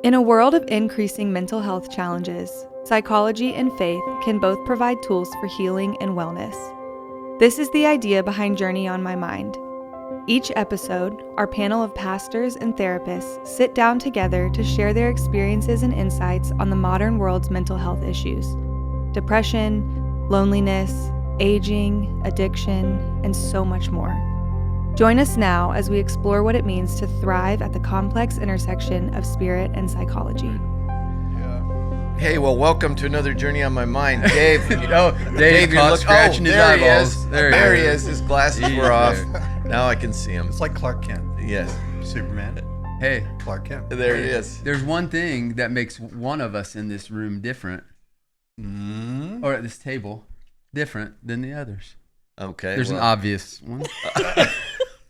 In a world of increasing mental health challenges, psychology and faith can both provide tools for healing and wellness. This is the idea behind Journey on My Mind. Each episode, our panel of pastors and therapists sit down together to share their experiences and insights on the modern world's mental health issues: depression, loneliness, aging, addiction, and so much more. Join us now as we explore what it means to thrive at the complex intersection of spirit and psychology. Hey, well, welcome to another Journey on My Mind. Dave, Dave, you look scratching his eyeballs. There he is. His glasses were off. Now I can see him. It's like Clark Kent. Yes. Superman. Hey, Clark Kent. There he is. there's one thing that makes one of us in this room different, or at this table, different than the others. Okay. There's an obvious one,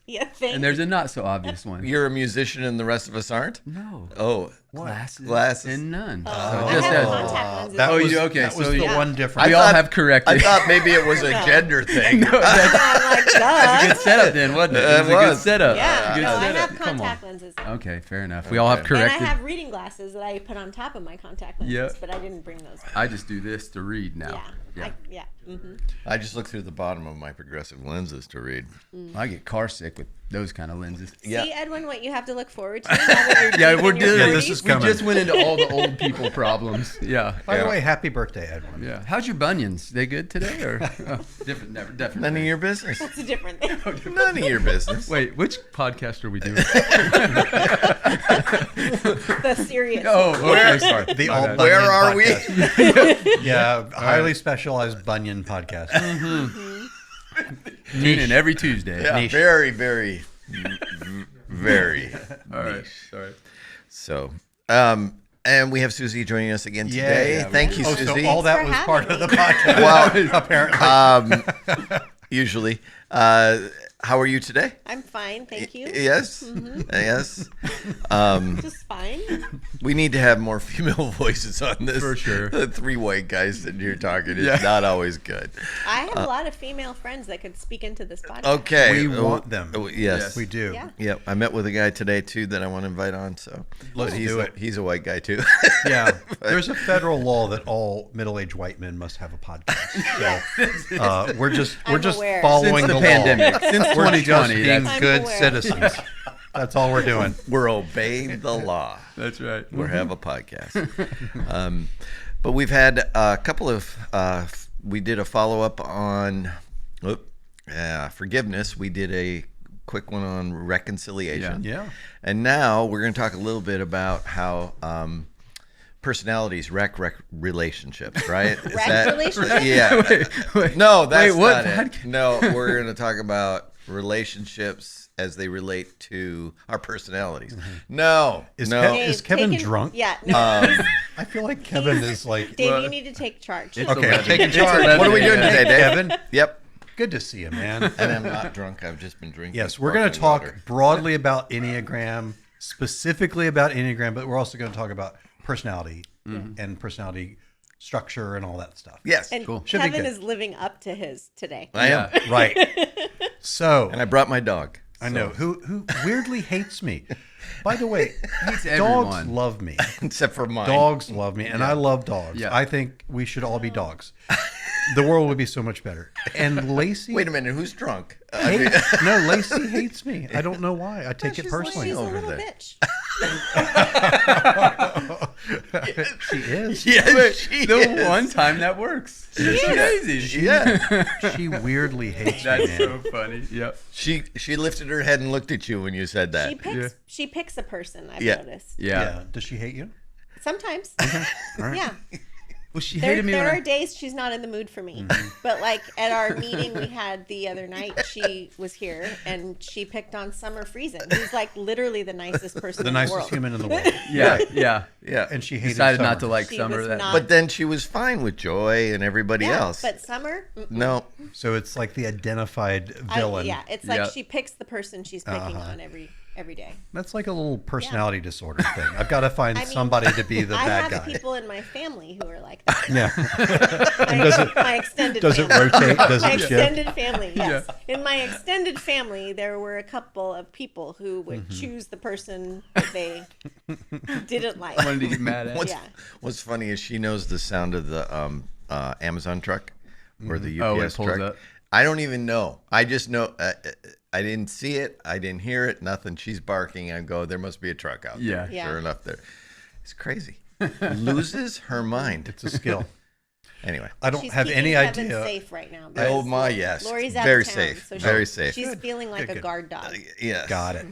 Yeah, and there's a not so obvious one. You're a musician and the rest of us aren't? No. Oh. Glasses and none. I So just have as- contact lenses. That was, you do? Okay, that was so the yeah. one difference. we all have corrected. I thought maybe it was a gender thing. No, that's I'm like, duh. a good setup then, wasn't it? It was a good setup. Yeah, Good no, I setup. have Come on. contact lenses. Okay, fair enough. We all have And corrected. I have reading glasses that I put on top of my contact lenses, Yeah. but I didn't bring those. I just do this to read now. Yeah. I just look through the bottom of my progressive lenses to read. I get car sick with those kind of lenses. Yeah. See, Edwin, what you have to look forward to now that you're Yeah, deep we're in your doing. Yeah, 40s. this is We coming. just went into all the old people problems. Yeah. By the way, happy birthday, Edwin. Yeah. How's your bunions? They good today or different? Never, different. None of your business. It's a different thing. None of your business. Wait, which podcast are we doing? The serious. Oh, okay, sorry. The My all bad. bunion Where are we? podcast. Yeah, highly specialized bunion podcast. Tune in every Tuesday. Yeah, Niche. very, very, very. All right. Sorry. So, and we have Suzie joining us again today. Yeah. Thank you, Oh, Suzie. so all that for was having part of me. the podcast. Well, apparently. Usually. How are you today? I'm fine, thank you. Yes. Yes. Just fine. We need to have more female voices on this. For sure. The three white guys sitting here talking is Yeah. not always good. I have a lot of female friends that could speak into this podcast. Okay. We want them. Yes. We do. Yeah. Yep. I met with a guy today too that I want to invite on. So Let's But he's do a- it. He's a white guy too. Yeah. There's a federal law that all middle-aged white men must have a podcast. So we're just I'm just aware. following Since the law. pandemic, since We're just 2020, being that's, I'm good aware. citizens. That's all we're doing. We're obeying the law. that's right. We have a podcast. But we've had a couple of, we did a follow-up on forgiveness. We did a quick one on reconciliation. Yeah. And now we're going to talk a little bit about how personalities wreck relationships, right? Is Wreck relationships? Yeah. Wait, No, that's what? not it. No, we're going to talk about relationships as they relate to our personalities. No, Is no. Kev- Is Kevin taking- drunk? Yeah, no. I feel like Kevin is like. Dave, Well, you need to take charge. it's Okay, I'm 11. taking It's charge. 11. What are we doing today, Dave? Kevin, Yep. good to see you, man. And I'm not drunk. I've just been drinking. Yes, we're going to sparkling talk water. broadly about Enneagram, specifically about Enneagram, but we're also going to talk about personality and personality structure and all that stuff. Yes. And Cool. Should be Kevin good. is living up to his today. I am. Yeah. Right. So, And I brought my dog. I know, who weirdly hates me. By the way, Hates dogs everyone. love me. Except for mine. Dogs love me, and I love dogs. Yeah. I think we should all be dogs. The world would be so much better. And Lacey... Wait a minute. Who's drunk? No, Lacey hates me. I don't know why. I take it personally. She's a over little there. bitch. She is. Yes, she The is. one time that works. It's crazy. Yeah. She weirdly hates me, That's man. so funny. Yep. She lifted her head and looked at you when you said that. She picks a person, I've Yeah. noticed. Yeah. Does she hate you? Sometimes. All right. Yeah. Well, she There, hated me there when are days she's not in the mood for me. But like at our meeting we had the other night, she was here and she picked on Summer Friesen, who's like literally the nicest person The in the nicest world. human in the world. Yeah. Yeah. Yeah. And she hated Decided Summer. not to like She Summer. was That not- But then she was fine with Joy and everybody Yeah, else. but Summer, No. So it's like the identified villain. yeah, it's like Yeah. she picks the person she's picking on every. every day. That's like a little personality disorder thing. I've got to find somebody to be the I bad have guy. people in my family who are like that. Yeah. My extended Does it family. rotate? Does My it shift? extended family, yes. In my extended family, there were a couple of people who would choose the person that they didn't like. Wanted to get mad at. What's funny is she knows the sound of the Amazon truck or the Oh, it UPS pulls truck. up. I don't even know. I just know I didn't see it. I didn't hear it. Nothing. She's barking. I go, there must be a truck out there. Yeah. Sure enough, there. It's crazy. Loses her mind. It's a skill. Anyway. I don't She's have keeping any Kevin idea. safe right now. Oh because my, yes. Lori's out Very of town, safe. so Very safe. She's feeling like a Good. guard dog. Yes. Got it.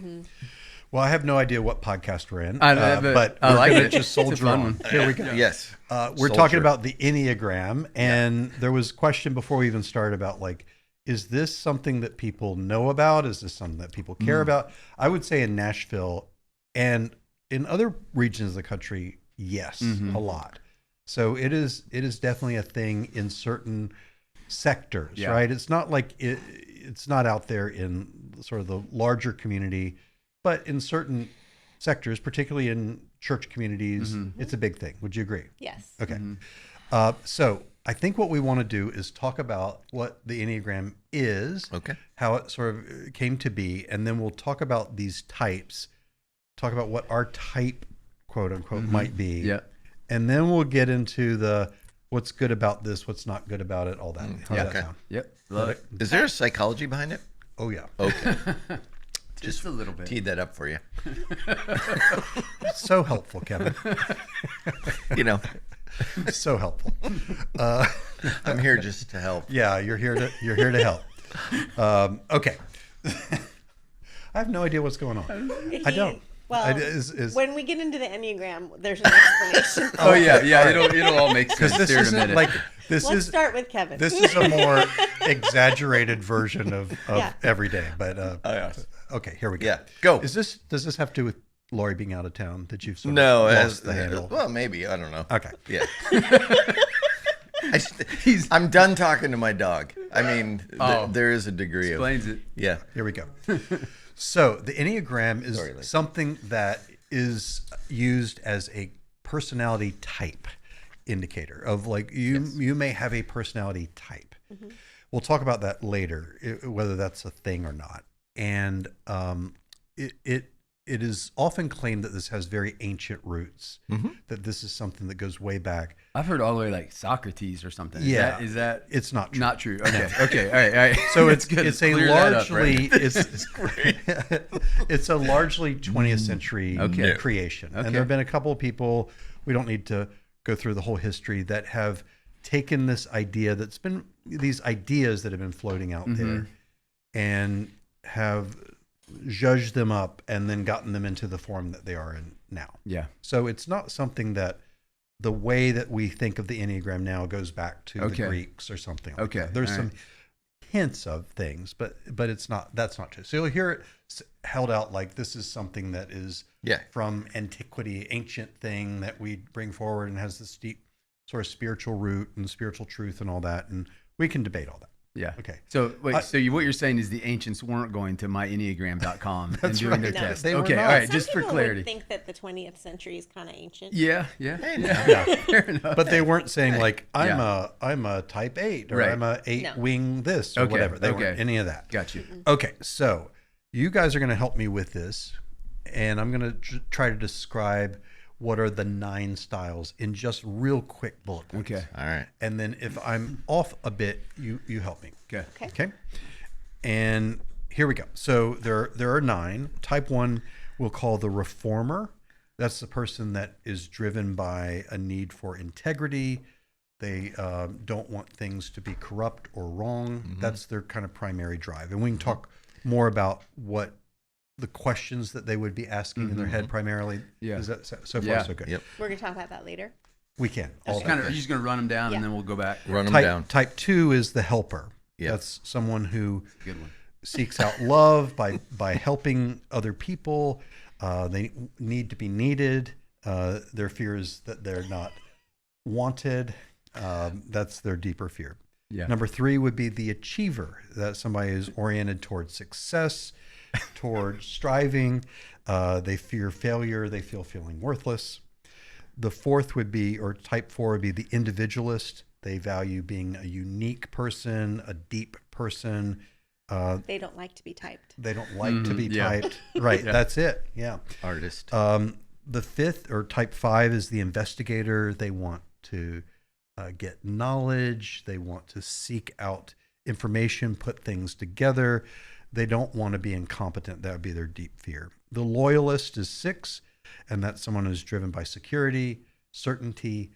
Well, I have no idea what podcast we're in, I know, but I we're like going to it. just It's a soldier fun on. one. Here we go. Yes. We're Soldier. talking about the Enneagram, and there was a question before we even started about like, is this something that people know about? Is this something that people care about? I would say in Nashville and in other regions of the country, yes, a lot. So it is definitely a thing in certain sectors, right? It's not like it's not out there in sort of the larger community, but in certain sectors, particularly in church communities, it's a big thing. Would you agree? Yes. Okay. So I think what we want to do is talk about what the Enneagram is, Okay. how it sort of came to be, and then we'll talk about these types, talk about what our type, quote unquote, might be. Yeah. And then we'll get into the what's good about this, what's not good about it, all that. How does that Okay. sound? Yep. Love it. Is there a psychology behind it? Oh, yeah. Okay. Just a little bit. Teed that up for you. So helpful, Kevin. You know, So helpful. I'm here just to help. Yeah, you're here to help. Okay. I have no idea what's going on. I don't. Well, Is when we get into the Enneagram, there's an explanation. Oh yeah. It'll all make sense because this here in a isn't minute. like this Let's is start with Kevin. this is a more exaggerated version of Yeah. every day. But yes. okay, here we go. Yeah, go. Does this have to do with Lori being out of town that you've sort of No, lost the handle? well, maybe. I don't know. Okay. Yeah. I'm done talking to my dog. I mean, there is a degree Explains of. it. Yeah. Here we go. So the Enneagram is Sorry, Lee. something that is used as a personality type indicator of like you may have a personality type. We'll talk about that later, whether that's a thing or not. And it is often claimed that this has very ancient roots, that this is something that goes way back. I've heard all the way like Socrates or something. Yeah. Is that It's not true. not true? Okay. Okay. All right. So That's it's good. it's a Clear that up, largely right? it's a largely 20th century Okay. creation. Okay. And there have been a couple of people, we don't need to go through the whole history, that have taken this idea that's been these ideas that have been floating out there and have judged them up and then gotten them into the form that they are in now. Yeah. So it's not something that the way that we think of the Enneagram now goes back to Okay. the Greeks or something like Okay. that. There's All some right. hints of things, but it's not, that's not true. So you'll hear it held out like this is something that is Yeah. from antiquity, ancient thing that we bring forward and has this deep sort of spiritual root and spiritual truth and all that. And we can debate all that. Yeah. Okay. So wait, what you're saying is the ancients weren't going to myenneagram.com and doing their right. No. test. They were Okay. not. All right. Some just for people clarity. would think that the 20th century is kind of ancient. Yeah. Yeah. Fair enough. But they weren't saying like Yeah. I'm a type 8 or Right. I'm a 8 No. wing this or Okay, whatever. They okay. weren't any of that. Got you. Okay, so you guys are going to help me with this, and I'm going to try to describe what are the 9 styles in just real quick bullet points. Okay. All right. And then if I'm off a bit, you help me. Okay. Okay. And here we go. So there are 9. Type 1 we'll call the reformer. That's the person that is driven by a need for integrity. They don't want things to be corrupt or wrong. That's their kind of primary drive. And we can talk more about what the questions that they would be asking in their head primarily. Yeah. Is that so far Yeah. so good? Yep. We're going to talk about that later. We can. All Just of kind it. of, you're just going to run them down Yeah. and then we'll go back. Run them down. Type 2 is the helper. Yep. That's someone who Good one. seeks out love by helping other people. They need to be needed. Their fear is that they're not wanted. That's their deeper fear. Yeah. Number 3 would be the achiever. That's somebody who's oriented towards success. toward striving. They fear failure. They feel feeling worthless. The fourth would be, or type 4 would be the individualist. They value being a unique person, a deep person. They don't like to be typed. They don't like to be typed. Right. Yeah. That's it. Yeah. Artist. The fifth, or type 5, is the investigator. They want to get knowledge. They want to seek out information, put things together. They don't want to be incompetent. That would be their deep fear. The loyalist is 6, and that's someone who's driven by security, certainty,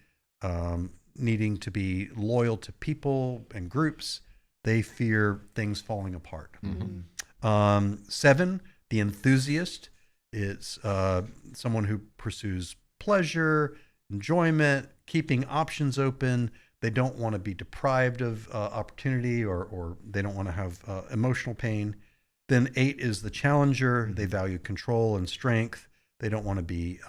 needing to be loyal to people and groups. They fear things falling apart. 7, the enthusiast, is someone who pursues pleasure, enjoyment, keeping options open. They don't want to be deprived of opportunity, or they don't want to have emotional pain. Then 8 is the challenger. They value control and strength. They don't want to be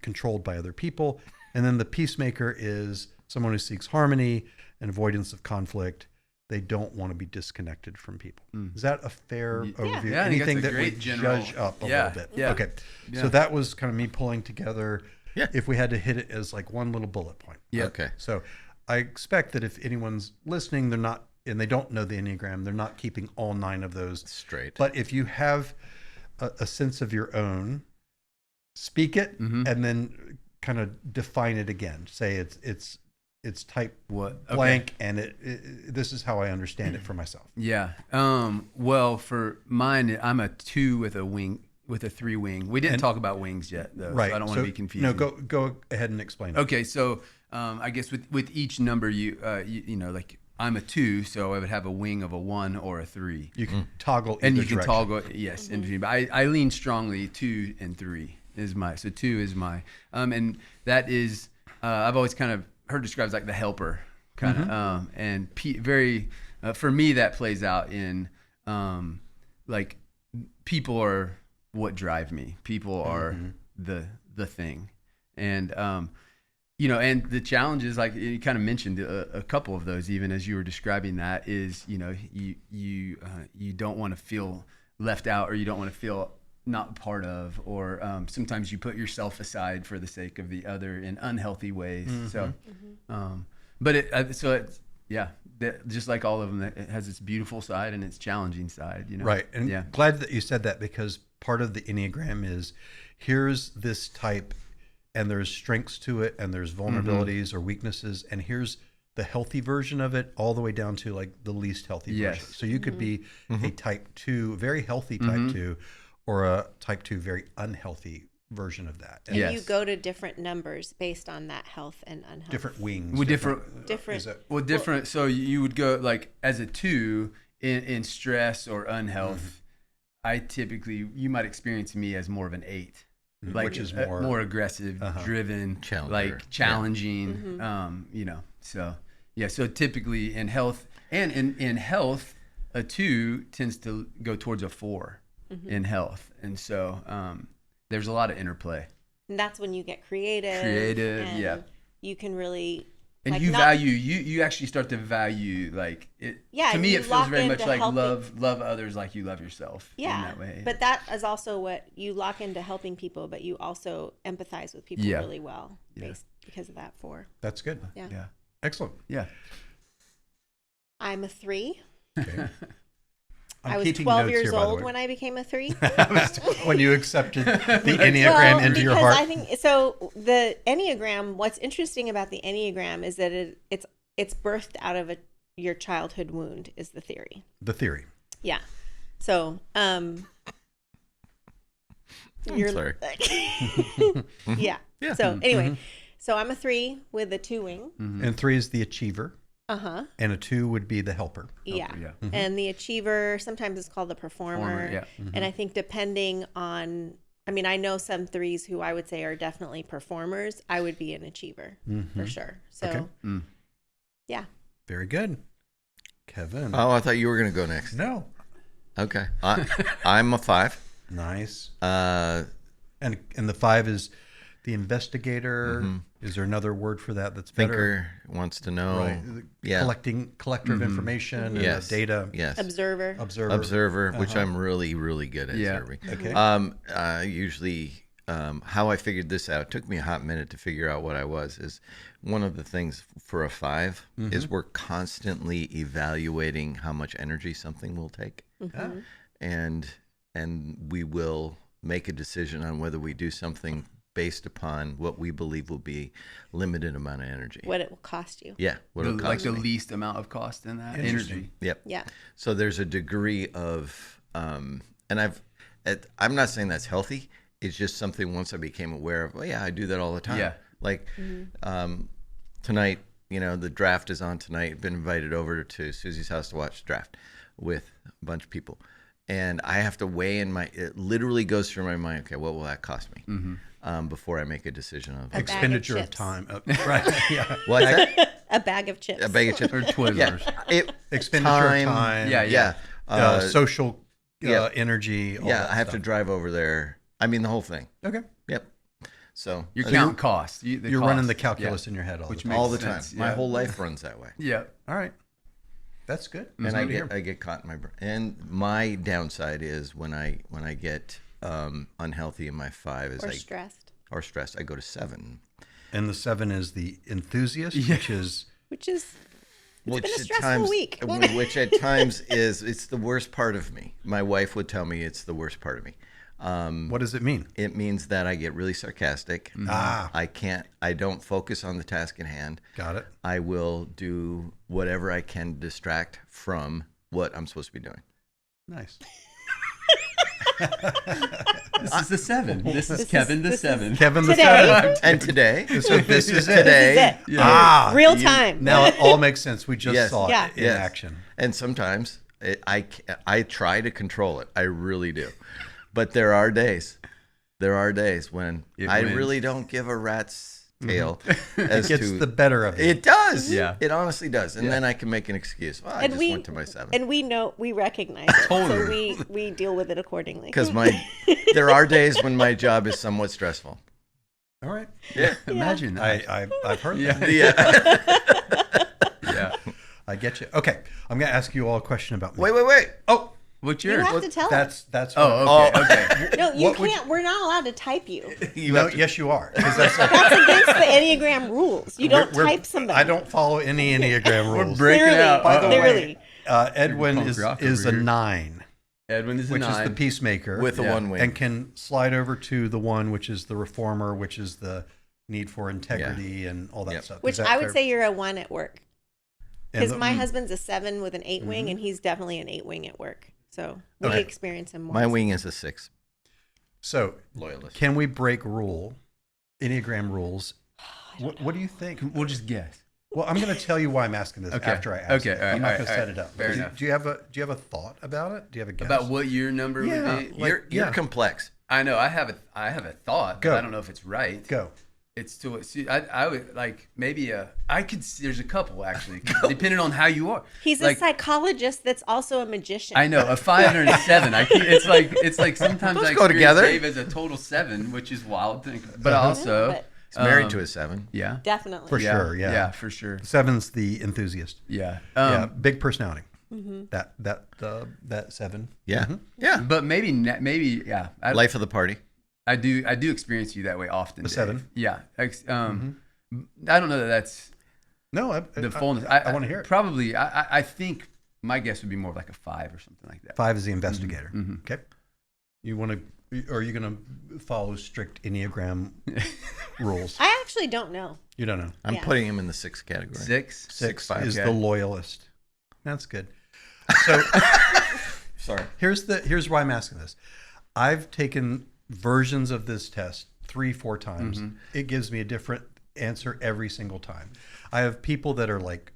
controlled by other people. And then the peacemaker is someone who seeks harmony and avoidance of conflict. They don't want to be disconnected from people. Is that a fair overview? Yeah, anything that would general, judge up a little bit? Yeah. Okay. Yeah. So that was kind of me pulling together. Yeah. If we had to hit it as like one little bullet point. Yeah. Okay. So I expect that if anyone's listening, they're not, and they don't know the Enneagram, they're not keeping all 9 of those Straight. But if you have a sense of your own, speak it and then kind of define it again. Say it's type blank, and this is how I understand it for myself. Yeah. Well, for mine, I'm a 2 with a wing, with a 3 wing. We didn't talk about wings yet, though. Right. So I don't want to be confused. No, go ahead and explain it. Okay. So I guess with each number, you know, like I'm a 2, so I would have a wing of a 1 or a 3. You can toggle either and you can direction. toggle, yes, in between. But I lean strongly 2 and 3 is my, so 2 is my, and that is, I've always kind of heard described as like the helper kind of, and very, for me, that plays out in, like, people are what drive me. People are the thing. And, you know, and the challenges, like you kind of mentioned a couple of those, even as you were describing that, is, you know, you don't want to feel left out, or you don't want to feel not part of, or sometimes you put yourself aside for the sake of the other in unhealthy ways. So, but it's just like all of them, it has its beautiful side and its challenging side, you know? Right. And glad that you said that, because part of the Enneagram is, here's this type, and there's strengths to it, and there's vulnerabilities or weaknesses, and here's the healthy version of it, all the way down to like the least healthy version. So you could be a type 2, very healthy type 2, or a type 2, very unhealthy version of that. And you go to different numbers based on that health and unhealth. Different wings. With different. So you would go like as a 2 in stress or unhealth. I typically, you might experience me as more of an 8. Like, which is more aggressive, driven, Challenger. Like challenging, you know, so so typically in health, and in health, a 2 tends to go towards a 4 in health. And so there's a lot of interplay. And that's when you get creative. And you can really, and like, you actually start to value, like, it. Yeah, to me, it feels very much like helping. love others like you love yourself. Yeah, in that way. but that is also what you lock into helping people, but you also empathize with people really well because of that 4. That's good. Yeah. Excellent. Yeah. I'm a 3. Okay. I was 12 years old when I became a 3. When you accepted the Enneagram into your heart. I think so. The Enneagram. What's interesting about the Enneagram is that it's birthed out of your childhood wound. Is the theory. The theory. Yeah. So you're sorry. Yeah. So anyway, so I'm a 3 with a 2 wing. And 3 is the achiever. And a 2 would be the helper. Yeah. And the achiever, sometimes it's called the performer. And I think depending on, I mean, I know some 3s who I would say are definitely performers. I would be an achiever for sure. So, yeah. Very good. Kevin. Oh, I thought you were going to go next. No. Okay. I'm a 5. Nice. And the 5 is the investigator. Is there another word for that that's Thinker better? wants to know. Right. Yeah. Collector of information and data. Yes. Observer. Which I'm really, really good at observing. Okay. Usually, how I figured this out, it took me a hot minute to figure out what I was, is one of the things for a 5 is we're constantly evaluating how much energy something will take. And we will make a decision on whether we do something based upon what we believe will be limited amount of energy. What it will cost you. Yeah. What it'll cost the me. least amount of cost in that energy. Yep. Yeah. So there's a degree of, and I'm not saying that's healthy. It's just something once I became aware of, well, yeah, I do that all the time. Yeah. Like tonight, the draft is on tonight. Been invited over to Suzie's house to watch the draft with a bunch of people. And I have to weigh in it literally goes through my mind, okay, what will that cost me? Before I make a decision on expenditure of time. Right. Yeah. What's that? A bag of chips. A bag of chips. Or Twizzlers. Expenditure of time. Yeah. Social energy. All that I have stuff. to drive over there. I mean, the whole thing. Okay. Yep. So You're counting costs. You're running the calculus in your head all the time. sense. My whole life runs that way. Yeah. All right. That's good. And I get caught in my brain. And my downside is when I get unhealthy in my 5 is stressed, I go to 7. And the 7 is the enthusiast, which is been a stressful week. Which at times it's the worst part of me. My wife would tell me it's the worst part of me. What does it mean? It means that I get really sarcastic. I don't focus on the task in hand. Got it. I will do whatever I can to distract from what I'm supposed to be doing. Nice. This is the 7. This is Kevin the 7. Kevin the Today. 7. And today. So this is it. Today. Yeah. Real time. Now it all makes sense. We just saw Yeah. it in action. And sometimes I try to control it. I really do. But there are days when I really don't give a rat's tail. It gets the better of it. It does. Yeah. It honestly does. And then I can make an excuse. Well, I just went to my 7. And we recognize it. Totally. So we deal with it accordingly. Because there are days when my job is somewhat stressful. All right. Yeah. Imagine that. I've heard that. Yeah. Yeah. I get you. Okay. I'm going to ask you all a question about me. Wait. Oh, What's You yours? have to tell us. that's Okay. No, you what would can't. We're not allowed to type you. yes, you are. 'Cause that's That's against the Enneagram rules. You don't type somebody. I don't follow any Enneagram rules. breaking Clearly, out. By the clearly. Edwin Punk is rock is over a here. 9, Edwin is a which 9. is the peacemaker, with a 1 wing. and can slide over to the 1, which is the reformer, which is the need for integrity and all that stuff. Which Is that I would fair? say you're a 1 at work. And Because the- my husband's a 7 with an 8 wing, and he's definitely an 8 wing at work. So we Okay. experience him more. My wing is a 6. So, Loyalist. can we break Enneagram rules? What do you think? We'll just guess. Well, I'm going to tell you why I'm asking this Okay. after I ask. Okay, it. all right, I'm not all going to right, set all it right. up. Fair enough. Do you have a thought about it? Do you have a guess About what your number Yeah, would be? like- You're complex. I know. I have a thought, Go. but I don't know if it's right. Go. It's to see. I would like maybe I could. There's a couple actually, depending on how you are. He's like, a psychologist that's also a magician. I know a 5 and a 7. It's like sometimes Those I go experience together. Dave as a total 7, which is wild. But also, but He's married to a 7. yeah, definitely. For sure, yeah. yeah, for sure, 7's the enthusiast. yeah. Yeah, big personality. That 7. Yeah. Mm-hmm. Yeah. But maybe yeah. Life of the party. I do experience you that way often. The Dave. 7? Yeah. I don't know that that's No, the fullness. I want to hear it. Probably. I think my guess would be more of like a 5 or something like that. 5 is the investigator. Mm-hmm. Okay. You want to? Are you going to follow strict Enneagram rules? I actually don't know. You don't know. I'm Yeah. putting him in the 6 category. 6. 6 5. is okay. the loyalist. That's good. So Sorry. here's why I'm asking this. I've taken versions of this test 3-4 times. Mm-hmm. It gives me a different answer every single time. I have people that are like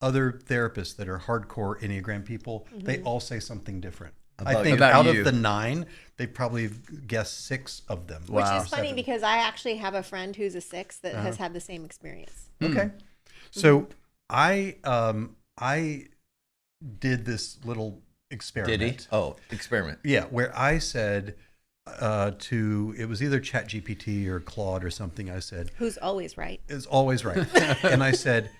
other therapists that are hardcore Enneagram people. They all say something different. I think About out you. of the 9, they probably guessed 6 of them. Which Wow. is funny 7. because I actually have a friend who's a 6 that has had the same experience. Okay. So I did this little experiment. Did he? Oh, experiment. Yeah, where I said, it was either ChatGPT or Claude or something. I said, Who's always right? is always right. And I said,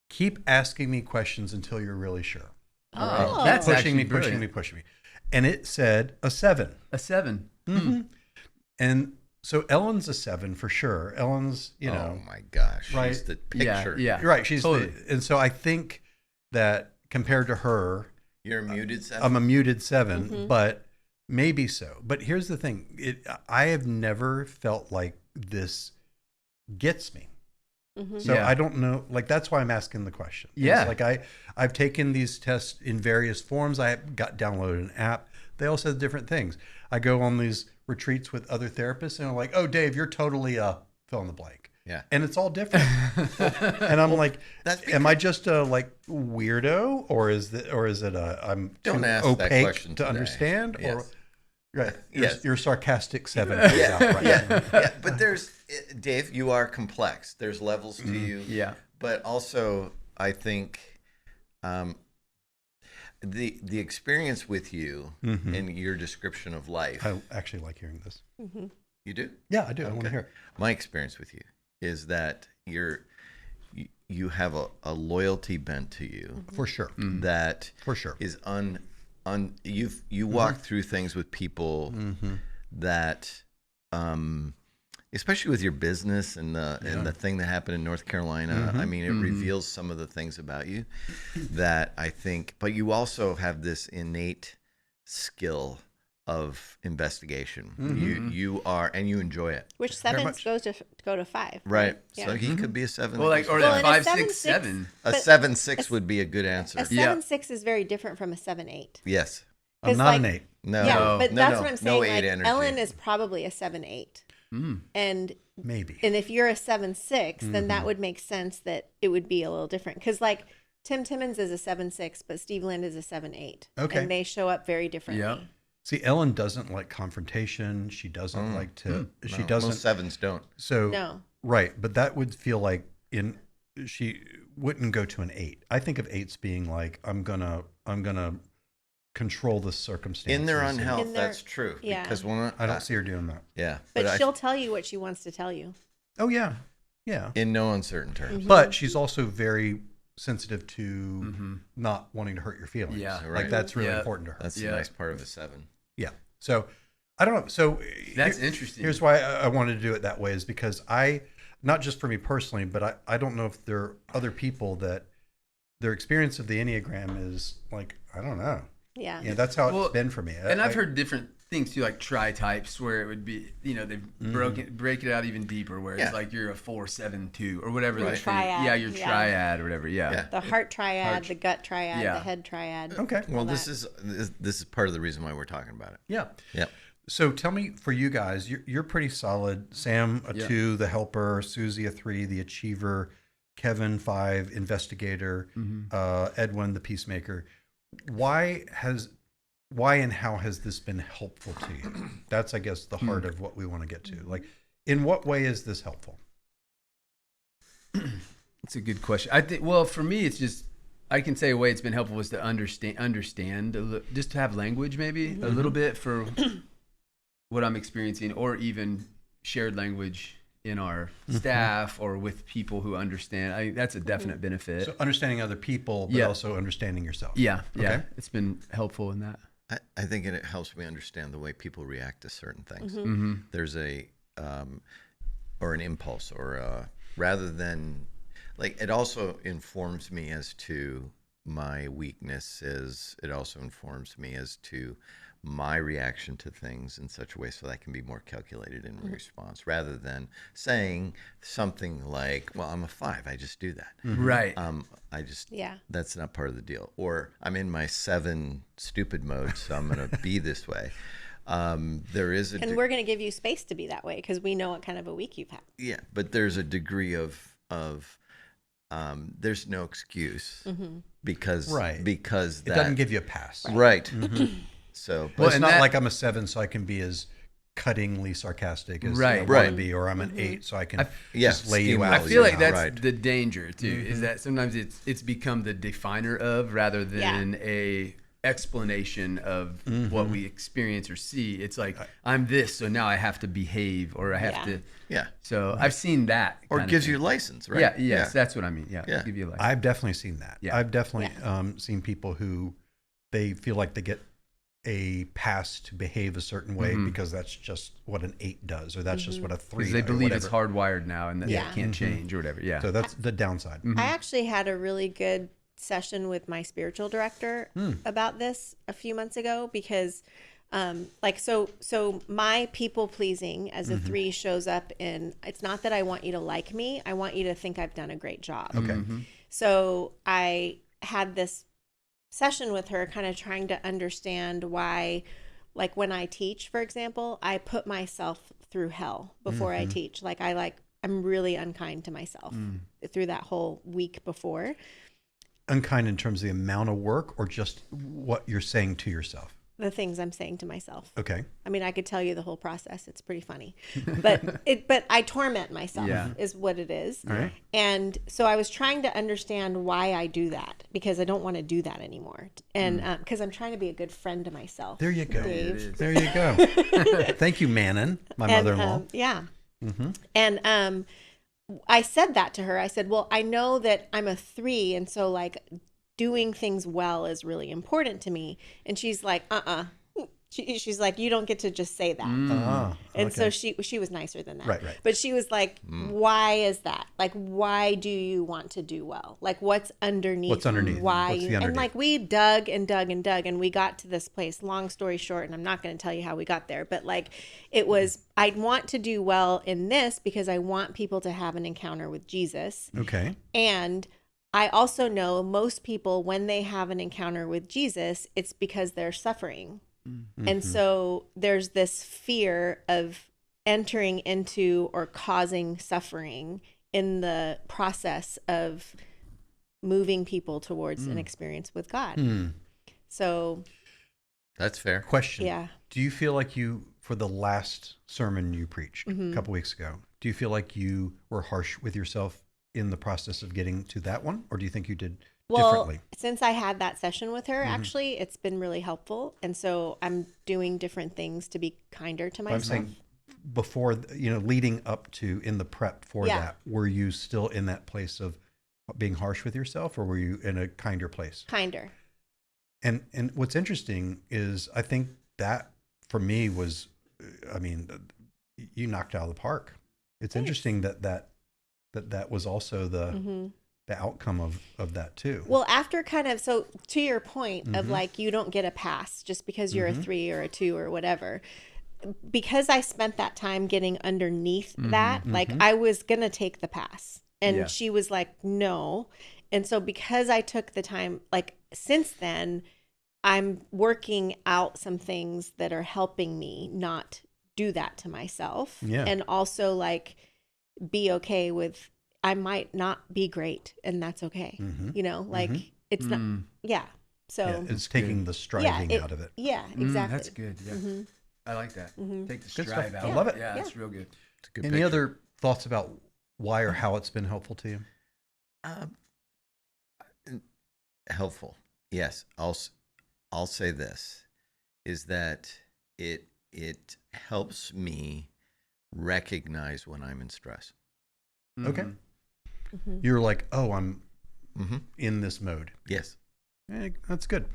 keep asking me questions until you're really sure. Oh, That's pushing me, actually pushing me. And it said a 7. A 7. Mm-hmm. And so Ellen's a 7 for sure. Ellen's, Oh my gosh. right? She's the picture. Yeah. Right. She's Totally. and so I think that compared to her, You're a muted 7. I'm a muted 7, but maybe so. But here's the thing. I have never felt like this gets me. So Yeah. I don't know. Like, that's why I'm asking the question. Yeah. It's like I've taken these tests in various forms. I got downloaded an app. They all said different things. I go on these retreats with other therapists and I'm like, oh, Dave, you're totally fill in the blank. Yeah. And it's all different. And I'm like, that's am I just a like weirdo, or is it I'm Don't too ask that opaque question to today. understand? Yes. Or right. Yes. Your sarcastic 7 comes out, right? Yeah. But Dave, you are complex. There's levels to you. Yeah. But also, I think the experience with you and your description of life. I actually like hearing this. You do? Yeah, I do. I want to hear it. My experience with you is that you have a loyalty bent to you For sure. that For sure. is you walk through things with people that especially with your business and the thing that happened in North Carolina. I mean, it reveals some of the things about you that I think, but you also have this innate skill of investigation. You are, and you enjoy it. Which 7s go to 5. Right. Yeah. So he could be a 7. Well, like, or Well, that and a 5, 7, 6, 6 7. a but 7-6 would be a good answer. A 7-6 is very different from a 7-8. Yes. I'm 'Cause, not like, an 8. No. Yeah, but no, that's no, what I'm saying. No Like, 8 energy. Ellen is probably a 7-8. And Maybe. if you're a 7-6, then that would make sense that it would be a little different. Because like Tim Timmons is a 7-6, but Steve Lind is a 7-8. Okay. And they show up very differently. Yeah. See, Ellen doesn't like confrontation. She doesn't like to. She No, doesn't. Most 7s don't. So No. right, but that would feel like she wouldn't go to an 8. I think of 8s being like I'm gonna control the circumstances. In their unhealth, In their- that's true. yeah. Because I don't see her doing that. Yeah. But she'll tell you what she wants to tell you. Oh yeah, yeah. in no uncertain terms. But she's also very sensitive to not wanting to hurt your feelings. Yeah. Like Right. that's really Yeah. important to her. That's the nice part of a 7. Yeah. So I don't know. So That's interesting. Here's why I wanted to do it that way is because not just for me personally, but I don't know if there are other people that their experience of the Enneagram is like, I don't know. Yeah. Yeah, that's how Well, it's been for me. And I've heard different things too, like tri-types, where it would be, they break it out even deeper, where Yeah. it's like you're a 4-7-2 or whatever. Your the thing- triad, Yeah, your yeah. triad or whatever. Yeah. Yeah. The heart triad, the gut triad, Yeah. the head triad. Okay. Well, all this that. is part of the reason why we're talking about it. Yeah. Yep. So tell me, for you guys, you're pretty solid. Sam, a 2, the helper. Suzie, a 3, the achiever. Kevin, 5, investigator. Edwin, the peacemaker. Why and how has this been helpful to you? That's, I guess, the heart of what we want to get to. Like, in what way is this helpful? It's a good question. I think, well, for me, it's just, I can say a way it's been helpful was to understand just to have language maybe a little bit for what I'm experiencing, or even shared language in our staff or with people who understand. I think that's a definite benefit. So understanding other people, but Yeah. also understanding yourself. Yeah. Okay. It's been helpful in that. I think it helps me understand the way people react to certain things. There's a or an impulse, or rather than like, it also informs me as to my weaknesses. It also informs me as to my reaction to things in such a way so that I can be more calculated in response, rather than saying something like, well, I'm a 5, I just do that. Right. That's not part of the deal. Or I'm in my 7 stupid mode, so I'm going to be this way. There is And we're going to give you space to be that way because we know what kind of a week you've had. yeah, but there's a degree of there's no excuse because It doesn't give you a pass. right. So, But it's not like I'm a 7, so I can be as cuttingly sarcastic as I want to be, or I'm an 8, so I can just lay you out. I feel like that's Right. the danger too, is that sometimes it's become the definer of, rather than a explanation of what we experience or see. It's like, I'm this, so now I have to behave, or I have to. Yeah. So I've seen that. Or gives you license, right? Yeah. Yes, that's what I mean. Yeah. Give you a license. I've definitely seen that. Yeah. I've definitely seen people who they feel like they get a pass to behave a certain way because that's just what an 8 does, or that's just what a 3 because they believe it's hardwired now and that they can't change or whatever. Yeah. So that's the downside. I actually had a really good session with my spiritual director about this a few months ago, because so my people pleasing as a 3 shows up in, it's not that I want you to like me, I want you to think I've done a great job. Okay. So I had this session with her, kind of trying to understand why, like when I teach, for example, I put myself through hell before I teach. I'm really unkind to myself through that whole week before. Unkind in terms of the amount of work, or just what you're saying to yourself? The things I'm saying to myself. Okay. I mean, I could tell you the whole process. It's pretty funny, but I torment myself is what it is. All right. And so I was trying to understand why I do that, because I don't want to do that anymore. And because I'm trying to be a good friend to myself. There you go. Dave. There you go. Thank you, Manon, my mother-in-law. Yeah. And I said that to her. I said, well, I know that I'm a 3, and so like doing things well is really important to me. And she's like, she's like, you don't get to just say that. And so she was nicer than that. Right. But she was like, why is that? Like, why do you want to do well? Like, what's underneath? What's underneath? Why? What's the underneath? And like, we dug and dug and dug, and we got to this place. Long story short, and I'm not going to tell you how we got there, but like, it was, I want to do well in this because I want people to have an encounter with Jesus. Okay. And I also know most people, when they have an encounter with Jesus, it's because they're suffering. And so there's this fear of entering into or causing suffering in the process of moving people towards an experience with God. So that's fair. Question. Yeah. Do you feel like for the last sermon you preached a couple weeks ago, do you feel like you were harsh with yourself in the process of getting to that one, or do you think you did differently? Since I had that session with her, actually, it's been really helpful. And so I'm doing different things to be kinder to myself. I'm saying before, leading up to, in the prep for that, were you still in that place of being harsh with yourself, or were you in a kinder place? Kinder. And what's interesting is, I think that for me was, you knocked it out of the park. It's interesting that was also the outcome of that too. Well, after so to your point of like, you don't get a pass just because you're a 3 or a 2 or whatever, because I spent that time getting underneath that, like I was going to take the pass, and she was like, no. And so because I took the time, like since then, I'm working out some things that are helping me not do that to myself. Yeah. And also like be okay with, I might not be great, and that's okay. It's not, So it's taking the striving out of it. Yeah, exactly. That's good. Yeah. I like that. Take the strive out. I love it. Yeah, that's real good. It's a good Any picture. other thoughts about why or how it's been helpful to you? Helpful. Yes. I'll say this, is that it helps me recognize when I'm in stress. Okay. You're like, oh, I'm in this mode. Yes. That's good.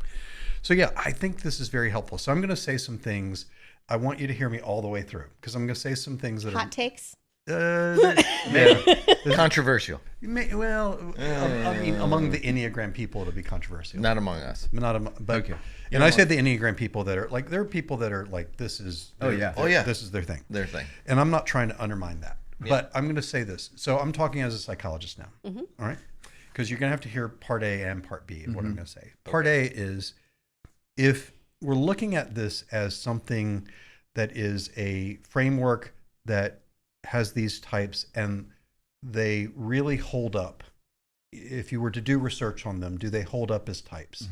So yeah, I think this is very helpful. So I'm going to say some things. I want you to hear me all the way through, because I'm going to say some things that hot takes. Controversial. Among the Enneagram people, it'll be controversial. Not among us. But okay. And I say the Enneagram people that are like, there are people that are like, this is this is their thing. And I'm not trying to undermine that. Yeah. But I'm going to say this. So I'm talking as a psychologist now. All right? Because you're going to have to hear part A and part B of what I'm going to say. Part A is, if we're looking at this as something that is a framework that has these types and they really hold up, if you were to do research on them, do they hold up as types?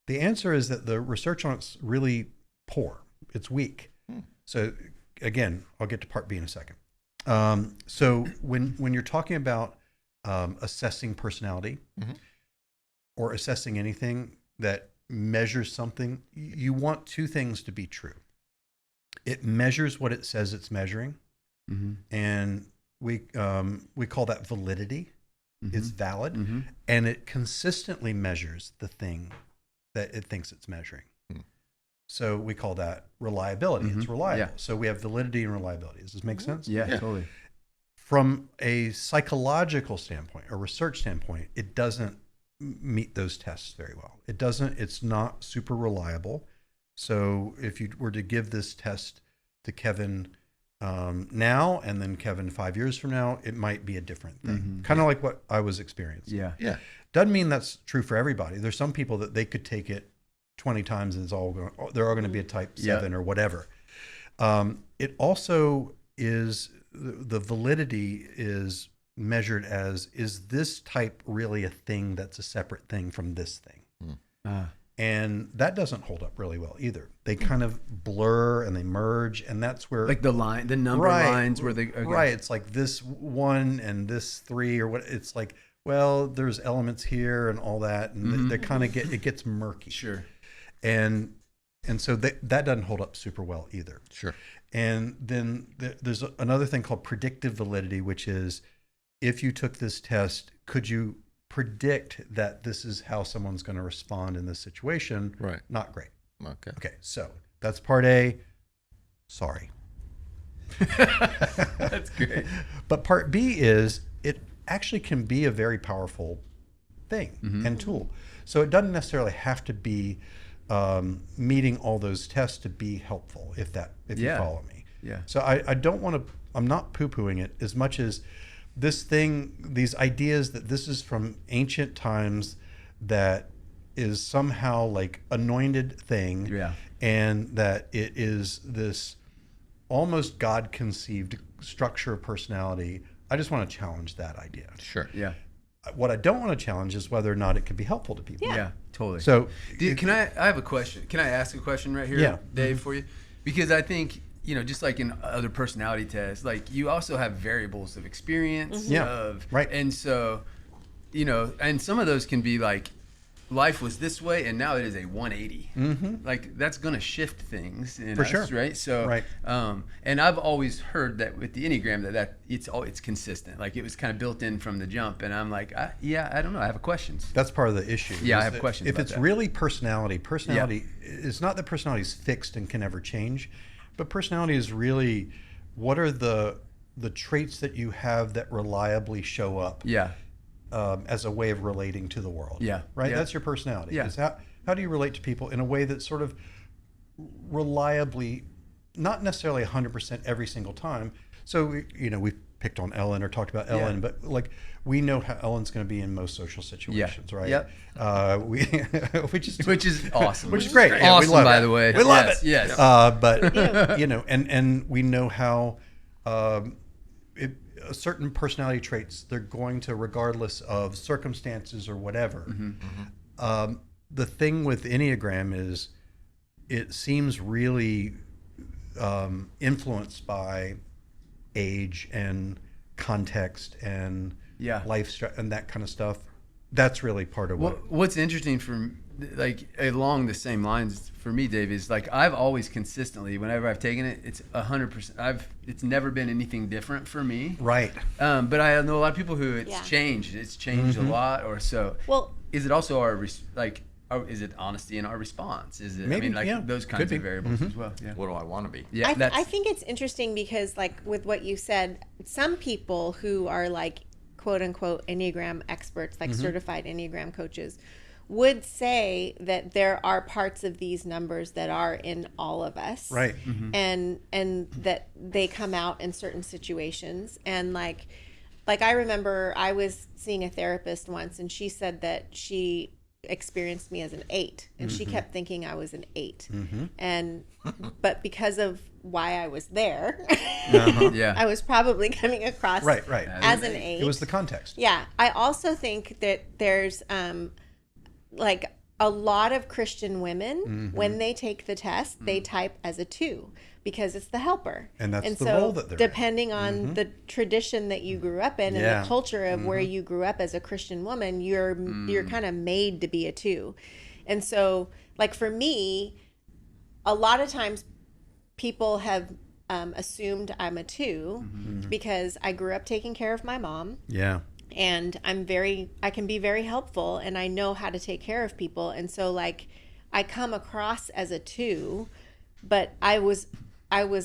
The answer is that the research on it's really poor. It's weak. So again, I'll get to part B in a second. So when you're talking about assessing personality or assessing anything that measures something, you want two things to be true. It measures what it says it's measuring, and we call that validity. It's valid, and it consistently measures the thing that it thinks it's measuring. So we call that reliability. It's reliable. Yeah. So we have validity and reliability. Does this make sense? Yeah, totally. From a psychological standpoint or research standpoint, it doesn't meet those tests very well. It's not super reliable. So if you were to give this test to Kevin now and then Kevin 5 years from now, it might be a different thing. Kind of like what I was experiencing. Yeah. Doesn't mean that's true for everybody. There's some people that they could take it 20 times and they're all going to be a type 7 or whatever. It also is, the validity is measured as, is this type really a thing that's a separate thing from this thing? And that doesn't hold up really well either. They kind of blur and they merge, and that's where like the number lines where they right. It's like this 1 and this 3 or what. It's like, well, there's elements here and all that, and they kind of it gets murky. Sure. And so that doesn't hold up super well either. Sure. And then there's another thing called predictive validity, which is, if you took this test, could you predict that this is how someone's going to respond in this situation? Right. Not great. Okay. So that's part A. Sorry. That's great. But part B is, it actually can be a very powerful thing and tool. So it doesn't necessarily have to be meeting all those tests to be helpful, if you follow me. Yeah. So I don't want to, I'm not poo-pooing it as much as these ideas that this is from ancient times, that is somehow like anointed thing, and that it is this almost God-conceived structure of personality. I just want to challenge that idea. Sure. Yeah. What I don't want to challenge is whether or not it can be helpful to people. Yeah, totally. So, I have a question. Can I ask a question right here, Dave, for you? Because I think, just like in other personality tests, like you also have variables of experience. Right. And so, and some of those can be like, life was this way and now it is a 180. Like that's going to shift things in us, sure. right? So, and I've always heard that with the Enneagram that it's consistent. Like it was kind of built in from the jump, and I'm like, I don't know. I have questions. That's part of the issue. Yeah, I have questions. If it's really personality, it's not that personality is fixed and can never change, but personality is really, what are the traits that you have that reliably show up? As a way of relating to the world. Right? That's your personality. Is how do you relate to people in a way that's sort of reliably, not necessarily 100% every single time. So, we picked on Ellen or talked about Ellen, but like we know how Ellen's going to be in most social situations, right? Which is awesome. Which is great. Awesome, we love by it. the way. We love it. Yes. But, and we know how certain personality traits, they're going to, regardless of circumstances or whatever. The thing with Enneagram is, it seems really influenced by age and context and life and that kind of stuff. That's really part of what's interesting from like along the same lines for me, Dave, is like I've always consistently, whenever I've taken it, it's 100%. It's never been anything different for me. Right. But I know a lot of people who it's changed. It's changed a lot, or so. Well, is it also is it honesty in our response? Is it? Maybe, those kinds of variables as well. Yeah. What do I want to be? Yeah. I think it's interesting because, like with what you said, some people who are like quote unquote Enneagram experts, like certified Enneagram coaches, would say that there are parts of these numbers that are in all of us, right? And that they come out in certain situations. And like I remember I was seeing a therapist once, and she said that she experienced me as an 8, and she kept thinking I was an 8, but because of why I was there, I was probably coming across as an 8. It was the context. I also think that there's like a lot of Christian women, when they take the test, they type as a 2 because it's the helper. And that's the role that they're depending on the tradition that you grew up in and the culture of where you grew up as a Christian woman, you're kind of made to be a 2. And so, like for me, a lot of times people have assumed I'm a 2 because I grew up taking care of my mom. Yeah. And I can be very helpful, and I know how to take care of people. And so like I come across as a 2, but I was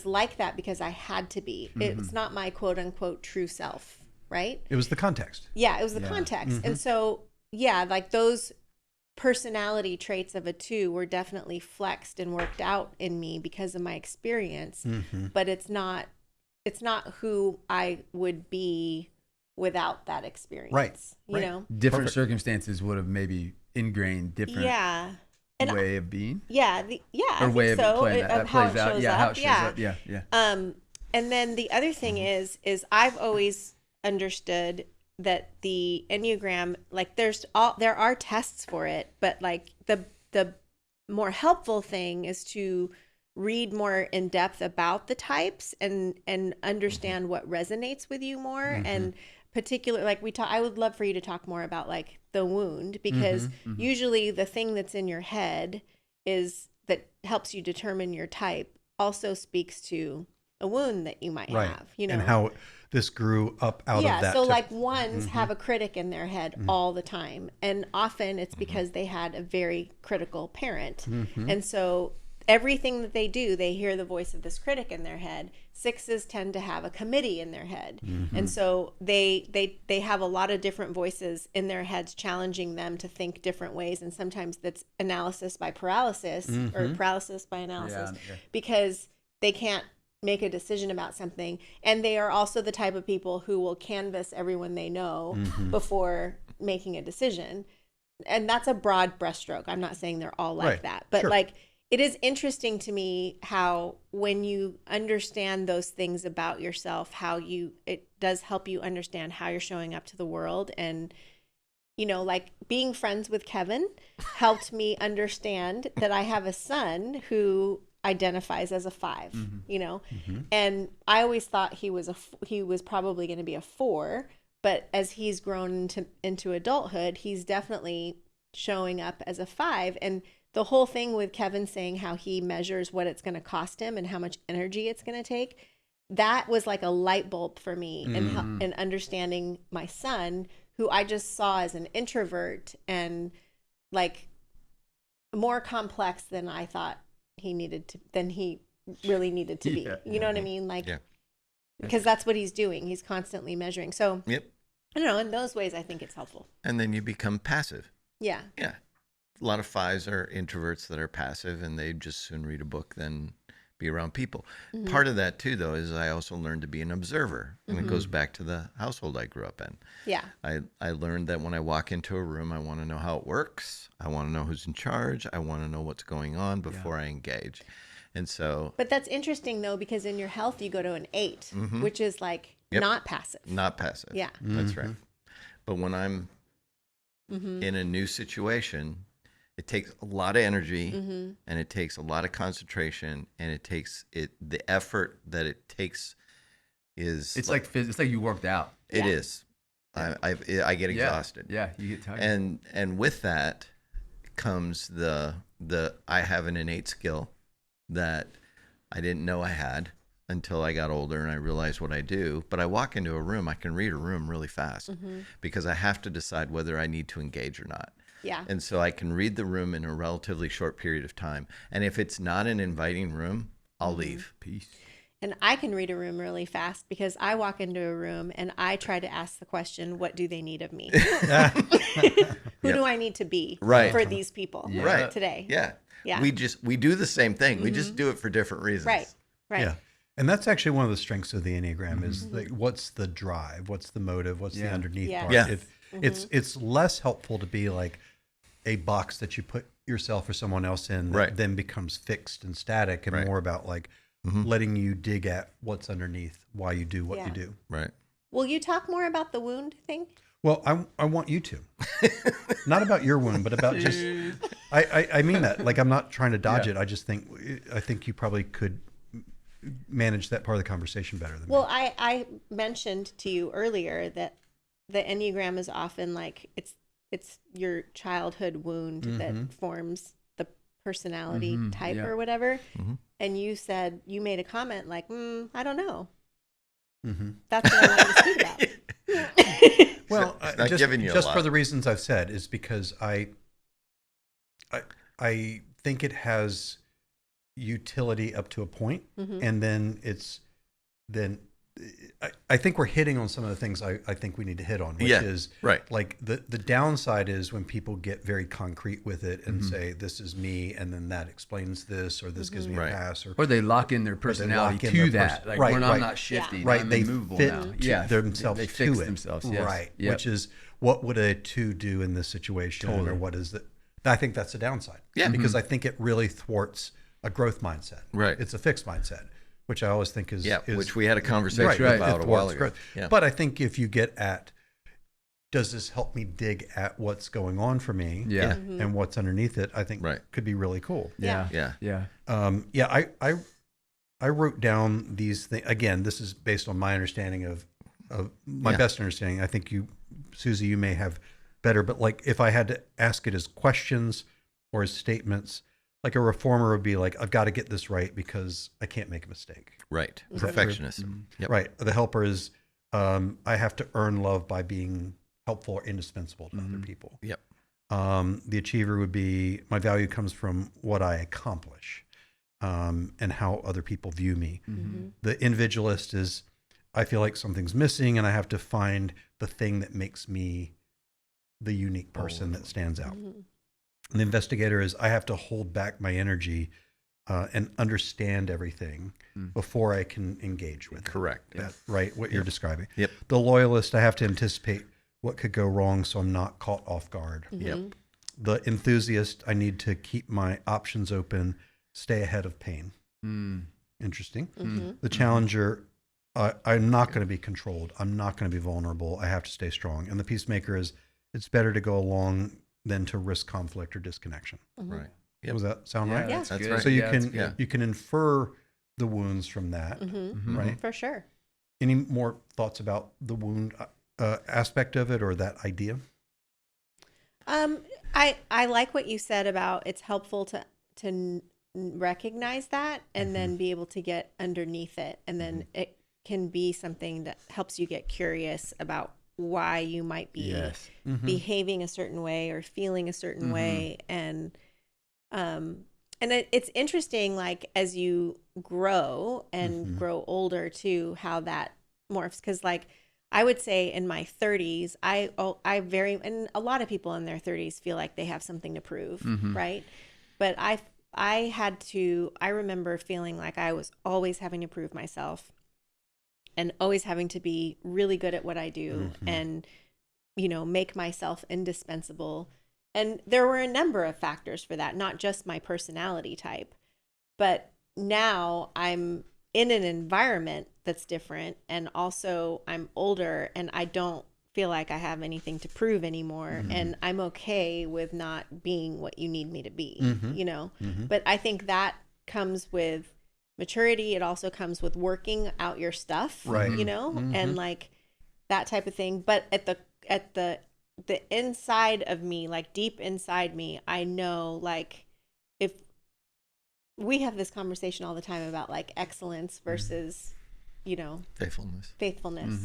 like that because I had to be. It's not my quote unquote true self, right? It was the context. Yeah, it was the context. And so, yeah, like those personality traits of a 2 were definitely flexed and worked out in me because of my experience, but it's not who I would be without that experience. Right. You know? Different Perfect. circumstances would have maybe ingrained different And way of being. I Or way think of so. playing Of that how plays it out. shows Yeah, how up. it shows up. Yeah. And then the other thing is I've always understood that the Enneagram, like there are tests for it, but like the more helpful thing is to read more in depth about the types and understand what resonates with you more. And particular, like I would love for you to talk more about like the wound, because usually the thing that's in your head that helps you determine your type also speaks to a wound that you might have, you know, and how this grew up out of that. So like ones have a critic in their head all the time, and often it's because they had a very critical parent, and so everything that they do, they hear the voice of this critic in their head. 6s tend to have a committee in their head, and so they have a lot of different voices in their heads challenging them to think different ways, and sometimes that's analysis by paralysis or paralysis by analysis, because they can't make a decision about something. And they are also the type of people who will canvass everyone they know before making a decision. And that's a broad brushstroke. I'm not saying they're all like that, but like it is interesting to me how when you understand those things about yourself, it does help you understand how you're showing up to the world. And you know, like being friends with Kevin helped me understand that I have a son who identifies as a 5, you know, and I always thought he was probably going to be a 4, but as he's grown into adulthood, he's definitely showing up as a 5. And the whole thing with Kevin saying how he measures what it's going to cost him and how much energy it's going to take, that was like a light bulb for me in understanding my son, who I just saw as an introvert and like more complex than I thought he really needed to be. You know what I mean? Like, because that's what he's doing. He's constantly measuring. So I don't know, in those ways, I think it's helpful. And then you become passive. Yeah. Yeah. A lot of 5s are introverts that are passive, and they just soon read a book than be around people. Part of that too, though, is I also learned to be an observer, and it goes back to the household I grew up in. Yeah. I learned that when I walk into a room, I want to know how it works. I want to know who's in charge. I want to know what's going on before I engage. And so. But that's interesting though, because in your health, you go to an 8, which is like not passive. Not passive. Yeah. That's right. But when I'm in a new situation, it takes a lot of energy and it takes a lot of concentration, and it takes the effort that it takes is. It's like you worked out. It is. I get exhausted. Yeah, you get tired. And with that comes the I have an innate skill that I didn't know I had until I got older and I realized what I do. But I walk into a room, I can read a room really fast because I have to decide whether I need to engage or not. Yeah. And so I can read the room in a relatively short period of time. And if it's not an inviting room, I'll leave. Peace. And I can read a room really fast because I walk into a room and I try to ask the question, what do they need of me? Who do I need to be for these people today? Yeah. Yeah. We do the same thing. We just do it for different reasons. Right. Yeah. And that's actually one of the strengths of the Enneagram is like, what's the drive? What's the motive? What's the underneath part? Yeah. It's less helpful to be like a box that you put yourself or someone else in that then becomes fixed and static, and more about like letting you dig at what's underneath, why you do what you do. Right. Will you talk more about the wound thing? Well, I want you to. Not about your wound, but about just I mean that. Like, I'm not trying to dodge it. I think you probably could manage that part of the conversation better than me. Well, I mentioned to you earlier that the Enneagram is often like it's your childhood wound that forms the personality type Yeah. or whatever. And you said, you made a comment like, I don't know. That's what I wanted to speak about. Well, It's not just, giving you a just lot. for the reasons I've said, is because I think it has utility up to a point, and then I think we're hitting on some of the things I think we need to hit on, which is right. like the downside is when people get very concrete with it and say, this is me, and then that explains this, or this gives me a pass, or they lock in their personality to that. Like, when I'm not shifting, I'm they immovable fit now. to themselves they to fix it. themselves. Yes. Right. Yep. Which is, what would a 2 do in this situation? Or what is that? I think that's a downside. Yeah. Because I think it really thwarts a growth mindset. Right. It's a fixed mindset, which I always think is which we had a conversation right. about it a while thwarts ago. growth. Yeah. But I think if you get at, does this help me dig at what's going on for me? Yeah. And what's underneath it, I think could be really cool. Yeah. I wrote down these things. Again, this is based on my understanding of my best understanding. I think you, Suzie, you may have better, but like if I had to ask it as questions or as statements, like a reformer would be like, I've got to get this right because I can't make a mistake. Right. Perfectionism. Yep. Right. The helper is, I have to earn love by being helpful or indispensable to other people. Yep. The achiever would be, my value comes from what I accomplish, and how other people view me. The individualist is, I feel like something's missing and I have to find the thing that makes me the unique person that stands out. And the investigator is, I have to hold back my energy and understand everything before I can engage with it. Correct. That, right? What you're describing. Yep. The loyalist, I have to anticipate what could go wrong so I'm not caught off guard. Yep. The enthusiast, I need to keep my options open, stay ahead of pain. Interesting. The challenger, I'm not going to be controlled. I'm not going to be vulnerable. I have to stay strong. And the peacemaker is, it's better to go along than to risk conflict or disconnection. Right. Yep. Does that sound right? Yeah. That's That's good. right. So you that's can good. you can infer the wounds from that, right? For sure. Any more thoughts about the wound aspect of it or that idea? I like what you said about it's helpful to recognize that and then be able to get underneath it, and then it can be something that helps you get curious about why you might be behaving a certain way or feeling a certain way, and it's interesting, like as you grow and grow older too, how that morphs, because like I would say in my 30s, and a lot of people in their 30s feel like they have something to prove, right? But I remember feeling like I was always having to prove myself and always having to be really good at what I do and, make myself indispensable. And there were a number of factors for that, not just my personality type. But now I'm in an environment that's different, and also I'm older and I don't feel like I have anything to prove anymore, and I'm okay with not being what you need me to be, But I think that comes with maturity. It also comes with working out your stuff, right? And like that type of thing. But at the inside of me, like deep inside me, I know, like, if we have this conversation all the time about like excellence versus, faithfulness,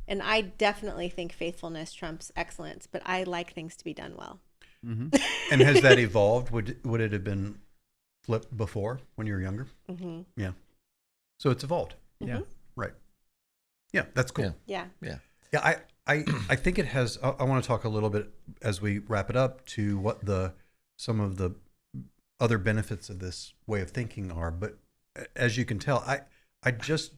and I definitely think faithfulness trumps excellence, but I like things to be done well. And has that evolved? Would it have been flipped before when you were younger? Yeah. So it's evolved. Yeah. Right. Yeah, that's cool. Yeah. I think it has. I want to talk a little bit as we wrap it up to what some of the other benefits of this way of thinking are. But as you can tell, I just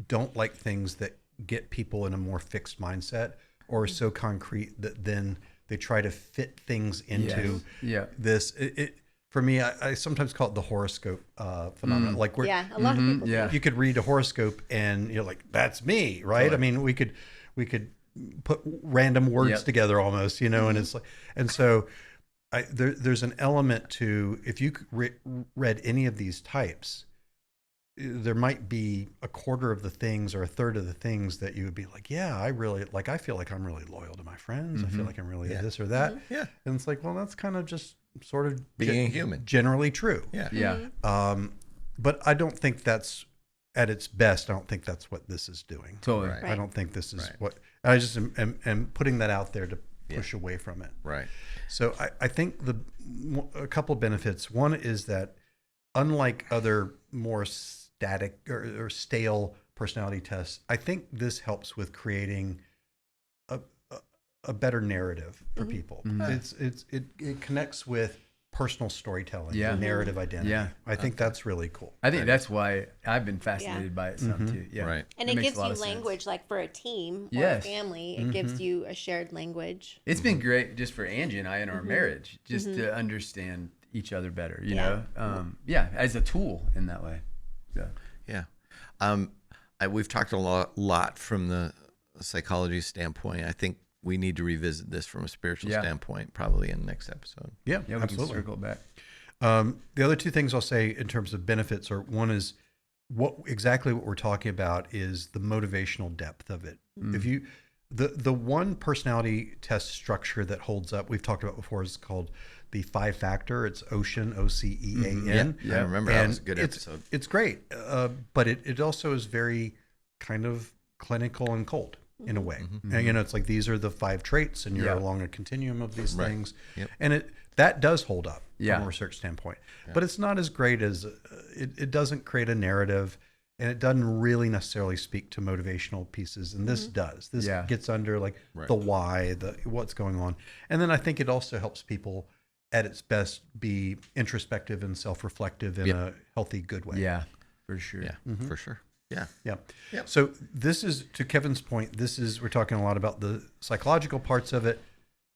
don't like things that get people in a more fixed mindset or are so concrete that then they try to fit things into this. For me, I sometimes call it the horoscope phenomenon. Like a lot of people do. You could read a horoscope and you're like, that's me, right? Totally. I mean, we could put random words together almost, and it's like, and so there's an element to, if you read any of these types, there might be a quarter of the things or a third of the things that you would be like, yeah, I feel like I'm really loyal to my friends. I feel like I'm really this or that. Yeah. And it's like, well, that's kind of just sort of Being human. generally true. Yeah. Yeah. But I don't think that's at its best. I don't think that's what this is doing. Totally. Right. I don't think this is Right. what I just am putting that out there to push away from it. Right. So I think a couple benefits. One is that unlike other more static or stale personality tests, I think this helps with creating a better narrative for people. It connects with personal storytelling, and narrative identity. Yeah. I think that's really cool. I think that's why I've been fascinated by it some too. Yeah. Right. And That it makes gives a lot you of sense. language, like for a team or Yes. a family, it gives you a shared language. It's been great just for Angie and I in our marriage, just to understand each other better, you know? As a tool in that way. So. Yeah. We've talked a lot from the psychology standpoint. I think we need to revisit this from a spiritual standpoint, probably in the next episode. Yeah, Yeah, we absolutely. can circle back. The other two things I'll say in terms of benefits are, one is what we're talking about is the motivational depth of it. If you the one personality test structure that holds up, we've talked about before, is called the 5-factor. It's OCEAN, OCEAN. I remember that was a good episode. It's great, but it also is very kind of clinical and cold in a way. And it's like, these are the 5 traits, and you're along a continuum of these things, and that does hold up from a research standpoint. But it's not as great as it doesn't create a narrative, and it doesn't really necessarily speak to motivational pieces. And this does. This gets under like the why, what's going on, and then I think it also helps people at its best be introspective and self-reflective in a healthy, good way. Yeah, for sure. Yeah, for sure. Yeah. Yeah. Yep. So this is, to Kevin's point, we're talking a lot about the psychological parts of it,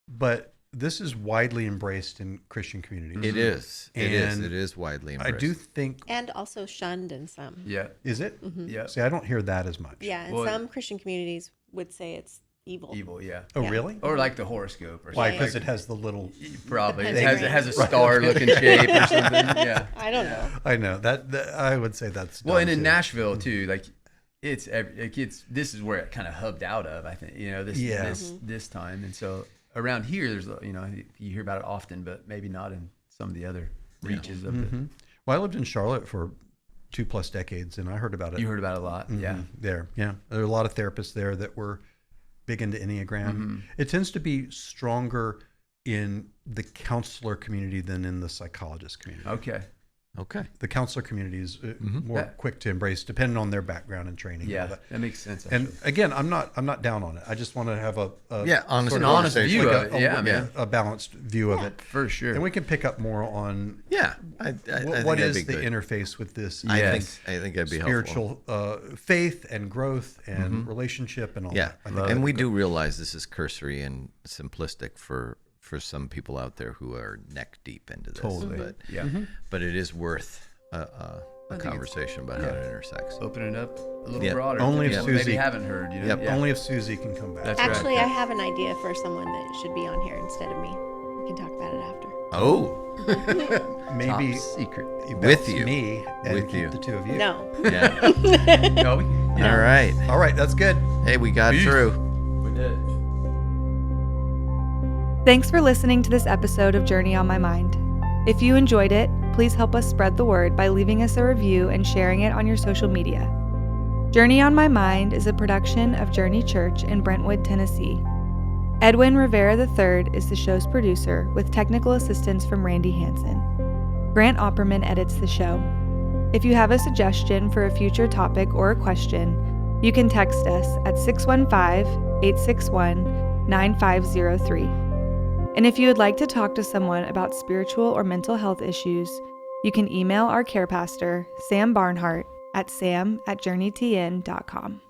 but this is widely embraced in Christian communities. It is. It And is widely embraced. I do think, And also shunned in some. Yeah. is it? Yeah. See, I don't hear that as much. Yeah, and Well, some Christian communities would say it's evil. Evil, yeah. Oh, Yeah. really? Or like the horoscope or Why? something. Because it has the little. Probably. It Depends has on a star-looking shape or something. Yeah. I don't know. I know that I would say that's. Well, dumb and in too. Nashville too, like it's this is where it kind of hubbed out of. I think this time, and so around here, there's you hear about it often, but maybe not in some of the other reaches of it. Well, I lived in Charlotte for 2+ decades, and I heard about it. You heard about it a lot, yeah. There are a lot of therapists there that were big into Enneagram. It tends to be stronger in the counselor community than in the psychologist community. Okay. The counselor community is more quick to embrace, depending on their background and training. Yeah, and all that makes sense. And again, I'm not down on it. I just want to have honest An honest conversation. view like of it. Yeah, man. a balanced view of it, For sure. and we can pick up more on Yeah. I think what that'd is be the good. interface with this. I think that'd be helpful. spiritual faith and growth and relationship and all Yeah, that. I think and we do realize this is cursory and simplistic for some people out there who are neck deep into this. Totally. But, Yeah. but it is worth a conversation about how it intersects. Open it up a little Yeah. broader. Only to if people maybe Suzie- haven't heard. Yep. Yeah. only if Suzie can come back. That's Actually, right. I have an idea for someone that should be on here instead of me. We can talk about it after. Oh, Maybe Top secret. you With bounce you. me and With keep you. the two of you. No. yeah. No, we can. All right. All right, that's good. Hey, we got through. We did. Thanks for listening to this episode of Journey on My Mind. If you enjoyed it, please help us spread the word by leaving us a review and sharing it on your social media. Journey on My Mind is a production of Journey Church in Brentwood, Tennessee. Edwin Rivera III is the show's producer, with technical assistance from Randy Hansen. Grant Opperman edits the show. If you have a suggestion for a future topic or a question, you can text us at 615-861-9503. And if you would like to talk to someone about spiritual or mental health issues, you can email our care pastor, Sam Barnhart, at sam@journeytn.com.